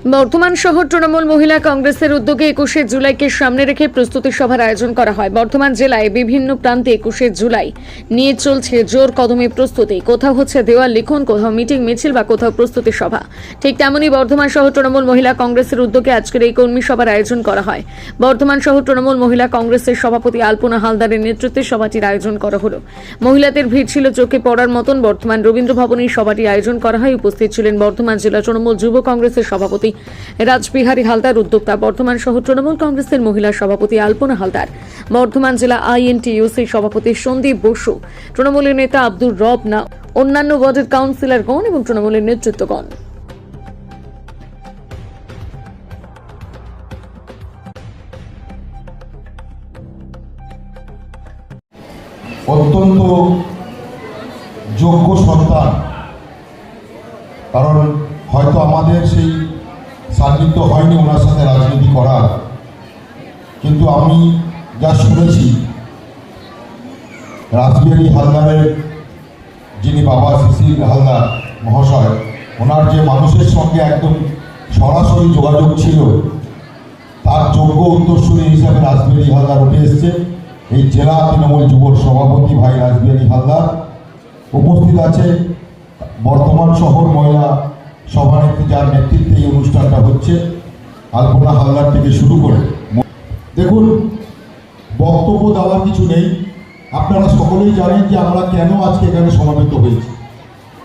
বর্ধমান শহর তৃণমূল মহিলা কংগ্রেসের উদ্যোগে ২১শে জুলাইকে সামনে রেখে প্রস্তুতি সভার আয়োজন করা হয়। বর্ধমান জেলায় বিভিন্ন প্রান্তে ২১শে জুলাই নিয়ে চলছে জোর কদমে প্রস্তুতি। কোথাও হচ্ছে দেওয়াল লিখন, কোথাও মিটিং মিছিল বা কোথাও প্রস্তুতি সভা। ঠিক তেমনই বর্ধমান শহর তৃণমূল মহিলা কংগ্রেসের উদ্যোগে আজকের এই কর্মী সভার আয়োজন করা হয়। বর্ধমান শহর তৃণমূল মহিলা কংগ্রেসের সভাপতি আলপনা হালদারের নেতৃত্বে সভাটির আয়োজন করা হলো। মহিলাদের ভিড় ছিল চোখে পড়ার মতন। বর্ধমান রবীন্দ্র ভবনে সভাটি আয়োজন করা হয়। উপস্থিত ছিলেন বর্ধমান জেলা তৃণমূল যুব কংগ্রেসের সভাপতি রাজবিহারী হালদার, উদ্যোক্তা বর্ধমান শহর তৃণমূল কংগ্রেসের মহিলা সভাপতি আলপনা হালদার, বর্ধমান জেলা INTUC সভাপতি সন্দীপ বসু, তৃণমূলের নেতা আব্দুর রব না, অন্যান্য ওয়ার্ডের কাউন্সিলরগণ এবং তৃণমূলের নেতৃত্বগণ। অত্যন্ত যোগ্য সন্তান, কারণ হয়তো আমাদের সেই সান্নিধ্য হয়নি ওনার সাথে রাজনীতি করার, কিন্তু আমি যা শুনেছি রাজবিহারী হালদারের, যিনি বাবা শিশির হালদার মহাশয়, ওনার যে মানুষের সঙ্গে একদম সরাসরি যোগাযোগ ছিল, তার যোগ্য উত্তরসূরি হিসাবে রাজবিহারী হালদার উঠে এসছে। এই জেলা তৃণমূল যুব সভাপতি ভাই রাজবিহারী হালদার উপস্থিত আছে। বর্ধমান শহর মহিলা সভানেত্রী, যার নেতৃত্বে এই অনুষ্ঠানটা হচ্ছে, আলপনা হালদার থেকে শুরু করে। দেখুন, বক্তব্য দেওয়ার কিছু নেই। আপনারা সকলেই জানেন যে আমরা কেন আজকে এখানে সমাবেত হয়েছি।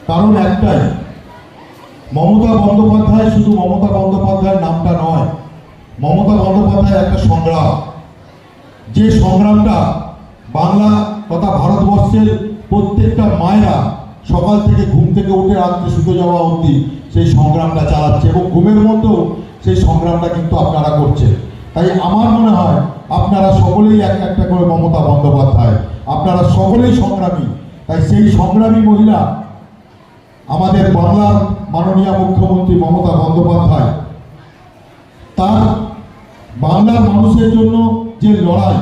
কারণ একটাই, মমতা বন্দ্যোপাধ্যায় শুধু মমতা বন্দ্যোপাধ্যায়ের নামটা নয়, মমতা বন্দ্যোপাধ্যায় একটা সংগ্রাম, যে সংগ্রামটা বাংলা তথা ভারতবর্ষের প্রত্যেকটা মায়েরা সকাল থেকে ঘুম থেকে উঠে রাত্রে শুতে যাওয়া অবধি সেই সংগ্রামটা চালাচ্ছে, এবং ঘুমের মধ্যেও সেই সংগ্রামটা কিন্তু আপনারা করছে। তাই আমার মনে হয় আপনারা সকলেই একটা করে মমতা বন্দ্যোপাধ্যায়, আপনারা সকলেই সংগ্রামী। তাই সেই সংগ্রামী মহিলা আমাদের বাংলার মাননীয় মুখ্যমন্ত্রী মমতা বন্দ্যোপাধ্যায়, তার বাংলার মানুষের জন্য যে লড়াই,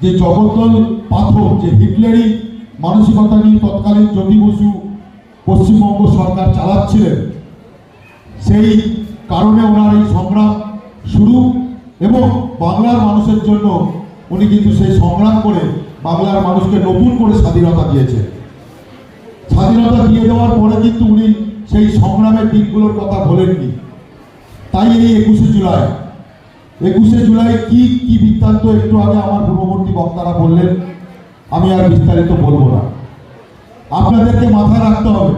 যে জগদ্দল পাথর, যে হিটলারি মানসিকতা নিয়ে তৎকালীন জ্যোতি বসু পশ্চিমবঙ্গ সরকার চালাচ্ছিলেন, সেই কারণে ওনার এই সংগ্রাম শুরু, এবং বাংলার মানুষের জন্য উনি কিন্তু সেই সংগ্রাম করে বাংলার মানুষকে নতুন করে স্বাধীনতা দিয়েছে। স্বাধীনতা দিয়ে দেওয়ার পরে কিন্তু উনি সেই সংগ্রামের দিনগুলোর কথা ভোলেননি। তাই এই 21শে জুলাই কি কি বৃত্তান্ত একটু আগে আমার পূর্ববর্তী বক্তারা বললেন, আমি আর বিস্তারিত বলবো না। আপনাদেরকে মাথায় রাখতে হবে,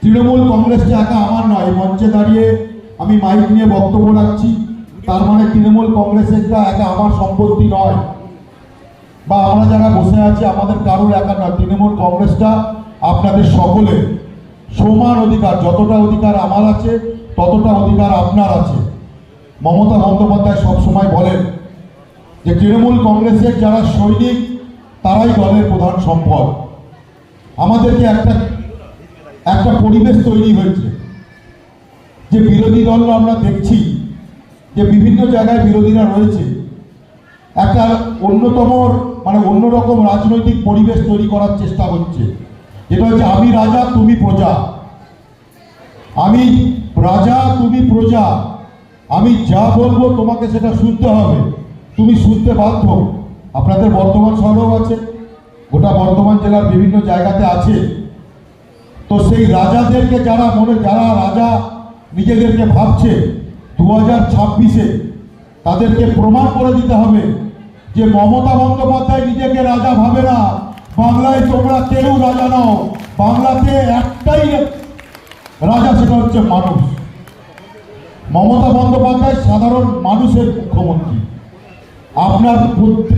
তৃণমূল কংগ্রেসটা একা আমার নয়। মঞ্চে দাঁড়িয়ে আমি মাইক নিয়ে বক্তব্য রাখছি, তার মানে তৃণমূল কংগ্রেসেরটা একা আমার সম্পত্তি নয়, বা আমরা যারা বসে আছি আমাদের কারোর একা নয়। তৃণমূল কংগ্রেসটা আপনাদের সকলের সমান অধিকার, যতটা অধিকার আমার আছে ততটা অধিকার আপনার আছে। মমতা বন্দ্যোপাধ্যায় সবসময় বলেন যে তৃণমূল কংগ্রেসের যারা সৈনিক তারাই দলের প্রধান সম্পদ। আমাদেরকে একটা পরিবেশ তৈরি হয়েছে যে বিরোধী দল আমরা দেখছি যে বিভিন্ন জায়গায় বিরোধীরা রয়েছে, একটা অন্যরকম রাজনৈতিক পরিবেশ তৈরি করার চেষ্টা হচ্ছে, যেটা হচ্ছে আমি রাজা তুমি প্রজা, আমি রাজা তুমি প্রজা, আমি যা বলবো তোমাকে সেটা শুনতে হবে, তুমি শুনতে বাধ্য। আপনাদের বর্ধমান শহরেও আছে, গোটা বর্ধমান জেলার বিভিন্ন জায়গাতে আছে। তো সেই রাজাদেরকে যারা রাজা নিজেদেরকে ভাবছে, 2026-এ তাদেরকে প্রমাণ করে দিতে হবে যে মমতা বন্দ্যোপাধ্যায় নিজেকে রাজা ভাবে না। বাংলায় তোমরা কেউ রাজা নও, বাংলাতে একটাই রাজা, সেটা হচ্ছে মানুষ। মমতা বন্দ্যোপাধ্যায় সাধারণ মানুষের মুখ্যমন্ত্রী। আপনার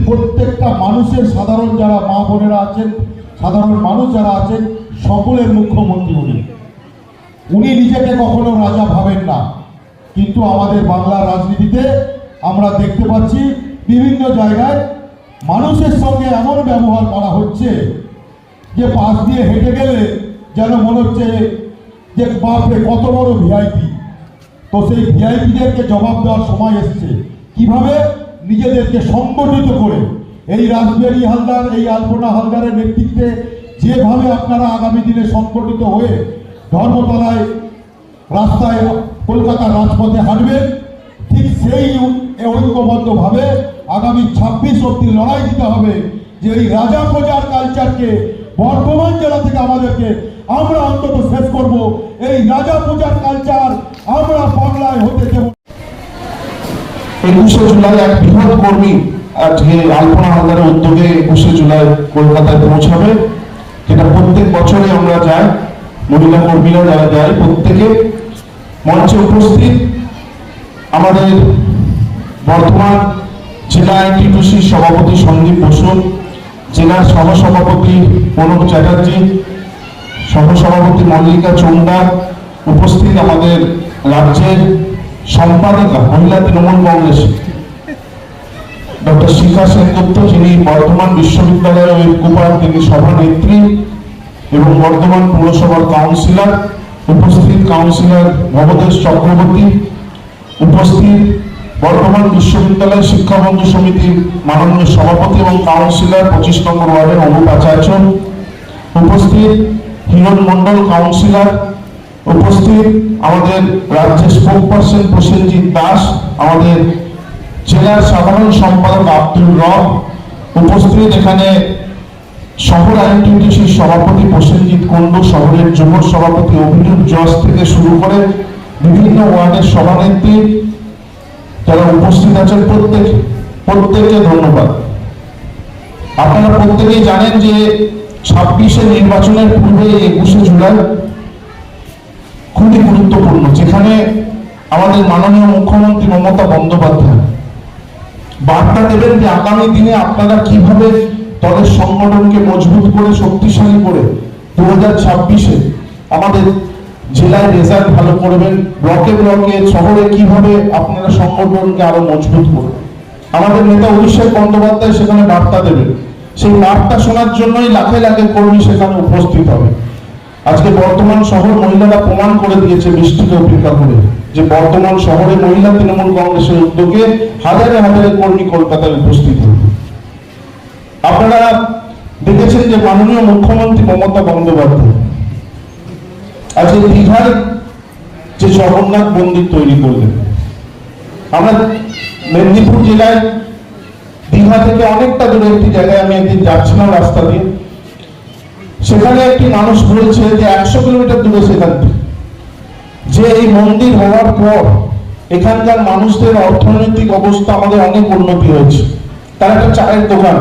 প্রত্যেকটা মানুষের, সাধারণ যারা মা বোনেরা আছেন, সাধারণ মানুষ যারা আছেন, সকলের মুখ্যমন্ত্রী উনি নিজেকে কখনো রাজা ভাবেন না। কিন্তু আমাদের বাংলার রাজনীতিতে আমরা দেখতে পাচ্ছি বিভিন্ন জায়গায় মানুষের সঙ্গে এমন ব্যবহার করা হচ্ছে যে পাশ দিয়ে হেঁটে গেলে যেন মনে হচ্ছে যে বাপরে কত বড় ভিআইপি। তো সেই ভিআইপিদেরকে জবাব দেওয়ার সময় এসছে, কিভাবে নিজেদেরকে সংগঠিত করে এই রাজবিহারী হালদার, এই আলপনা হালদারের নেতৃত্বে যেভাবে আপনারা আগামী দিনে সংগঠিত হয়ে ধর্মতলায় রাস্তায় কলকাতার রাজপথে হাঁটবেন, ঠিক সেই ঐক্যবদ্ধভাবে আগামী 26 অব্দি লড়াই দিতে হবে যে এই রাজা প্রজার কালচারকে বর্ধমান জেলা থেকে আমাদেরকে আমরা অন্তত শেষ করব। এই রাজা প্রজার কালচার আমরা বাংলায় হতে দেব। 21শে জুলাই এক বৃহৎ কর্মী আজকে আলপনা হালদারের উদ্যোগে 21শে জুলাই কলকাতায় পৌঁছাবে, যেটা প্রত্যেক বছরই আমরা যাই, মহিলা কর্মীরা যারা যায় প্রত্যেকে। মঞ্চে উপস্থিত আমাদের বর্ধমান জেলা এনটিটিউসি সভাপতি সন্দীপ বসু, জেলার সহসভাপতি প্রণব চ্যাটার্জি, সহসভাপতি মল্লিকা চোন্ডা, উপস্থিত আমাদের রাজ্যের সম্পাদিকা মহিলা তৃণমূল কংগ্রেস ডক্টর শিখা সেনগুপ্ত, যিনি বর্ধমান বিশ্ববিদ্যালয়ের ঐক্যপাল, তিনি সভানেত্রী এবং বর্ধমান পৌরসভার কাউন্সিলর, উপস্থিত কাউন্সিলর ভবদেশ চক্রবর্তী, উপস্থিত বর্ধমান বিশ্ববিদ্যালয় শিক্ষা বন্ধু সমিতির মাননীয় সভাপতি এবং কাউন্সিলর 25 নম্বর ওয়ার্ডের অনুপ আচার্য, উপস্থিত হিরণ মন্ডল কাউন্সিলর, উপস্থিত আমাদের রাজ্যের স্পোক পার্সন প্রসেনজিৎ দাস, আমাদের জেলার সাধারণ সম্পাদক আব্দুল রব, উপস্থিত এখানে শহর আইনটিটিউসির সভাপতি প্রসেনজিৎ কুণ্ডু, শহরের যুব সভাপতি অভিনব জস থেকে শুরু করে বিভিন্ন ওয়ার্ডের সভানেত্রী যারা উপস্থিত আছেন প্রত্যেককে ধন্যবাদ। আপনারা প্রত্যেকেই জানেন যে 26শে নির্বাচনের পূর্বে 21শে জুলাই খুবই গুরুত্বপূর্ণ, যেখানে আমাদের মাননীয় মুখ্যমন্ত্রী মমতা বন্দ্যোপাধ্যায় বার্তা দেবেন যে আগামী দিনে আপনারা কিভাবে দলের সংগঠনকে মজবুত করে শক্তিশালী করে 2026-এ আমাদের জেলায় রেজাল্ট ভালো করবেন, ব্লকে ব্লকে শহরে কিভাবে আপনারা সংগঠনকে আরো মজবুত করবেন। আমাদের নেতা অভিষেক বন্দ্যোপাধ্যায় সেখানে বার্তা দেবেন, সেই বার্তা শোনার জন্যই লাখে লাখে কর্মী সেখানে উপস্থিত হবে। আজকে বর্তমান শহর মহিলারা প্রমাণ করে দিয়েছে বৃষ্টিকে উপেক্ষা করে যে বর্তমান শহরে মহিলা তৃণমূল কংগ্রেসের উদ্যোগে হাজারে হাজারে কর্মী কলকাতায় উপস্থিত হবে। আপনারা দেখেছেন যে মাননীয় মুখ্যমন্ত্রী মমতা বন্দ্যোপাধ্যায় আজকে দীঘার যে জগন্নাথ মন্দির তৈরি করলেন। আমরা মেদিনীপুর জেলায় দীঘা থেকে অনেকটা দূরে একটি জায়গায় আমি একদিন যাচ্ছিলাম রাস্তা দিয়ে, সেখানে একটি মানুষ বলছে যে 100 কিলোমিটার দূরে সেখান থেকে যে এই মন্দির হওয়ার পর এখানকার মানুষদের অর্থনৈতিক অবস্থা আমাদের অনেক উন্নতি হয়েছে। তার একটা চায়ের দোকান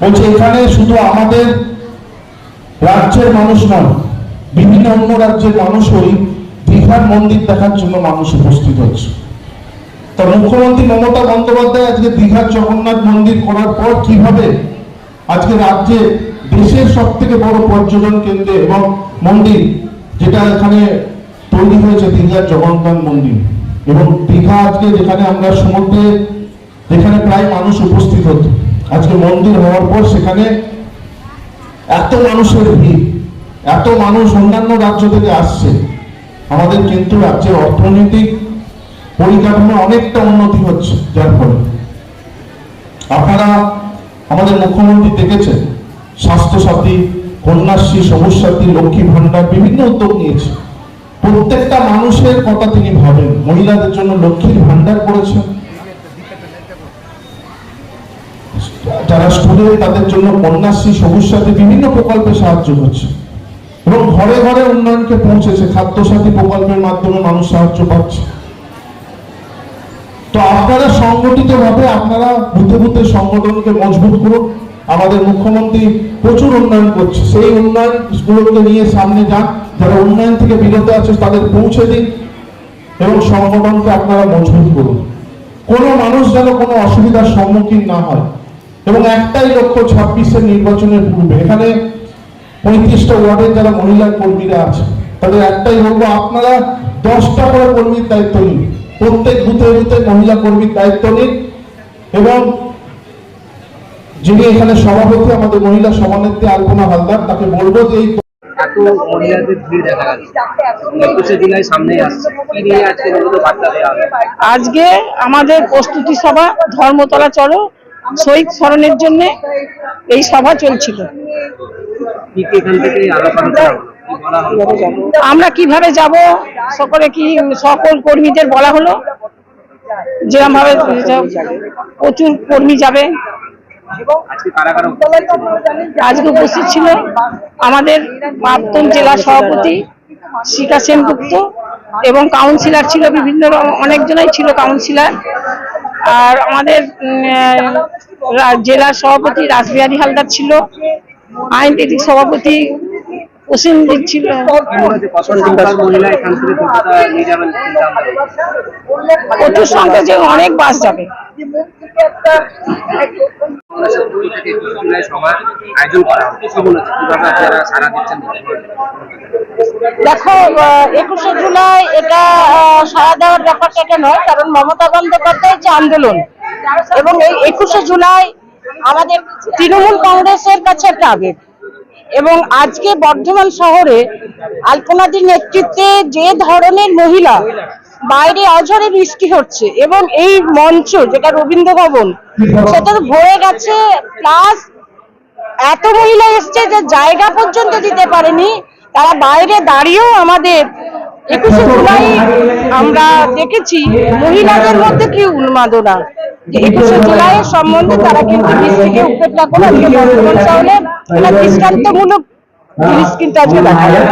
বলছে এখানে শুধু আমাদের রাজ্যের মানুষ নয়, বিভিন্ন অন্য রাজ্যের মানুষ ওই দীঘার মন্দির দেখার জন্য মানুষ উপস্থিত হচ্ছে। তা মুখ্যমন্ত্রী মমতা বন্দ্যোপাধ্যায় আজকে দীঘার জগন্নাথ মন্দির করার পর কিভাবে আজকে রাজ্যে দেশের সব থেকে বড় পর্যটন কেন্দ্রে এবং মন্দির যেটা এখানে তৈরি হয়েছে দীঘার জগন্নাথ মন্দির, এবং দীঘা আজকে যেখানে আমরা সমুদ্রে যেখানে প্রায় মানুষ উপস্থিত হতো, আজকে মন্দির হওয়ার পর সেখানে এত মানুষের ভিড়, এত মানুষ অন্যান্য রাজ্য থেকে আসছে। আমাদের কিন্তু রাজ্যের অর্থনৈতিক পরিকাঠামো অনেকটা উন্নতি হচ্ছে, যার ফলে আপনারা আমাদের মুখ্যমন্ত্রী দেখেছেন স্বাস্থ্যসাথী, কন্যাশ্রী, সবুজ সাথী, লক্ষ্মী ভান্ডার বিভিন্ন উদ্যোগ নিয়েছে। প্রত্যেকটা মানুষের কথা তিনি ভাবেন। মহিলাদের জন্য লক্ষ্মীর ভান্ডার করেছেন, যারা স্টুডেন্ট তাদের জন্য কন্যাশ্রী, সবুজ সাথী বিভিন্ন প্রকল্পে সাহায্য করছে এবং ঘরে ঘরে উন্নয়নকে পৌঁছেছে। খাদ্য সাথী প্রকল্পের মাধ্যমে মানুষ সাহায্য পাচ্ছে। তো আপনারা সংগঠিত ভাবে আপনারা বুথে বুথে সংগঠনকে মজবুত করুন। আমাদের মুখ্যমন্ত্রী প্রচুর উন্নয়ন করছে, সেই উন্নয়ন গুলোকে নিয়ে সামনে যান। যারা উন্নয়ন থেকে বিরত আছে তাদের পৌঁছে দিন এবং সংগঠনকে আপনারা মজবুত করুন। কোনো মানুষ যেন কোনো অসুবিধার সম্মুখীন না হয়। এবং একটাই লক্ষ্য 26-এর নির্বাচনের পূর্বে এখানে 35টা ওয়ার্ডের যারা মহিলা কর্মীরা আছে তাদের একটাই বলবো, আপনারা 10টা করে কর্মীর দায়িত্ব নিন। প্রত্যেক বুথে বুথে মহিলা কর্মীর দায়িত্ব নিন এবং যিনি এখানে সভাপতি আমাদের মহিলা সভানেত্রী আলপনা হালদার, তাকে বলবো যে এই এত মহিলাদের ভিড় দেখা যাচ্ছে 21শে জুলাই সামনে আসছে, কি নিয়ে আজকে মূলত বার্তা দেওয়া হবে? আজকে আমাদের প্রস্তুতি সভা ধর্মতলা চলো শহীদ স্মরণের জন্য এই সভা চলছিল। কি কি এখান থেকে আলোচনা করা হলো? কি বলা হলো? আমরা কিভাবে যাব সকল কর্মীদের বলা হলো যেরকম ভাবে প্রচুর কর্মী যাবে। আজকে কারা কারা আজকে উপস্থিত ছিল আমাদের প্রাক্তন জেলা সভাপতি শিখা সেনগুপ্ত এবং কাউন্সিলর ছিল অনেকজনই ছিল কাউন্সিলর, আর আমাদের জেলা সভাপতি রাসবিহারী হালদার ছিল, আইনতান্ত্রিক সভাপতি অসীমজিৎ ছিল। মহিলা এখান থেকে কলকাতা নিয়ে যাবেন চিন্তা ভাবনা? প্রচুর সংখ্যা যে অনেক বাস যাবে। আয়োজন করা হবে, কিভাবে আপনারা সারা দিচ্ছেন? দেখো, 21শে জুলাই এটা সাড়া দেওয়ার ব্যাপারটা এটা নয়, কারণ মমতা বন্দ্যোপাধ্যায়ের যে আন্দোলন এবং এই 21শে জুলাই আমাদের তৃণমূল কংগ্রেসের কাছে একটা আবেগ। এবং আজকে বর্ধমান শহরে আলপনাদির নেতৃত্বে যে ধরনের মহিলা বাইরে অঝরে বৃষ্টি হচ্ছে এবং এই মঞ্চ যেটা রবীন্দ্র ভবন সেটা তো ভরে গেছে, প্লাস এত মহিলা এসছে যে জায়গা পর্যন্ত দিতে পারেনি, তারা বাইরে দাঁড়িয়েও আমাদের 21শে জুলাই আমরা দেখেছি মহিলাদের মধ্যে কি উন্মাদনা, যে 21শে জুলাইয়ের সম্বন্ধে তারা কিন্তু বৃষ্টিকে উপেক্ষা করে আজকে বর্তমান শহরে একটা দৃষ্টান্তমূলক জিনিস কিন্তু আজকে দেখা যায়।